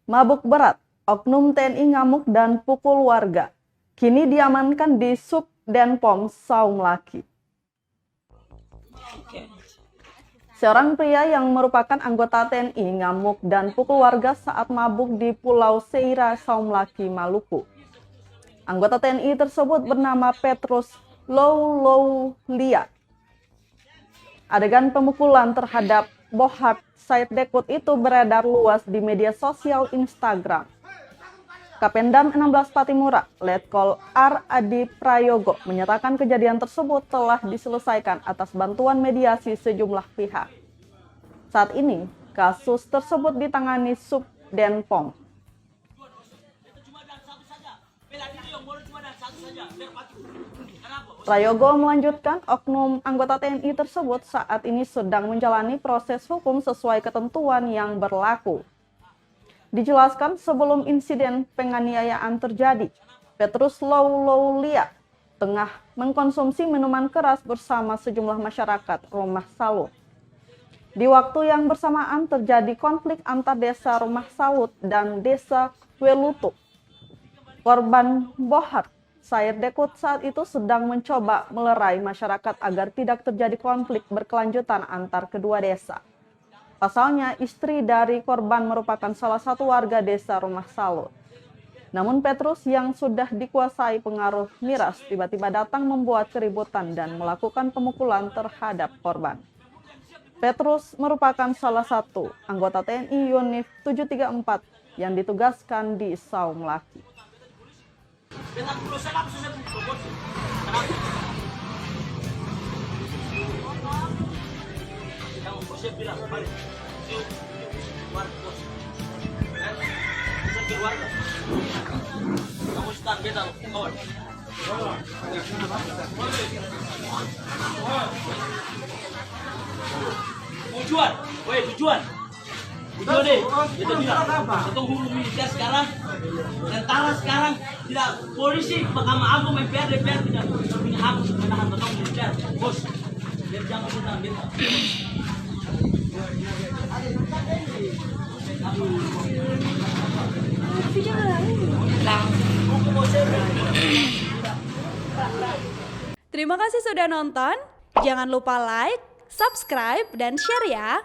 Mabuk berat, oknum TNI ngamuk dan pukul warga. Kini diamankan di Subdenpom Saum Laki. Seorang pria yang merupakan anggota TNI ngamuk dan pukul warga saat mabuk di Pulau Seira, Saum Laki, Maluku. Anggota TNI tersebut bernama Petrus Loulia. Adegan pemukulan terhadap Bohart Said Dekut itu beredar luas di media sosial Instagram. Kapendam 16 Patimura, Letkol R. Adi Prayogo, menyatakan kejadian tersebut telah diselesaikan atas bantuan mediasi sejumlah pihak. Saat ini, kasus tersebut ditangani Subdenpom. Prayogo melanjutkan, oknum anggota TNI tersebut saat ini sedang menjalani proses hukum sesuai ketentuan yang berlaku. Dijelaskan sebelum insiden penganiayaan terjadi, Petrus Loulia tengah mengkonsumsi minuman keras bersama sejumlah masyarakat Rumah Salut. Di waktu yang bersamaan terjadi konflik antar desa Rumah Salut dan desa Welutuk. Korban Bohart Said Dekut saat itu sedang mencoba melerai masyarakat agar tidak terjadi konflik berkelanjutan antar kedua desa. Pasalnya, istri dari korban merupakan salah satu warga desa Rumah Salut. Namun Petrus yang sudah dikuasai pengaruh miras tiba-tiba datang membuat keributan dan melakukan pemukulan terhadap korban. Petrus merupakan salah satu anggota TNI Yunif 734 yang ditugaskan di Saum Laki. Tujuan deh, kita bilang, satu hukum militer sekarang, tentara sekarang, tidak polisi, Mahkamah Agung, MPR, DPR tidak punya hak untuk menahan tentang militer, bos. Biar jangan kita ambil. Terima kasih sudah nonton. Jangan lupa like, subscribe, dan share ya.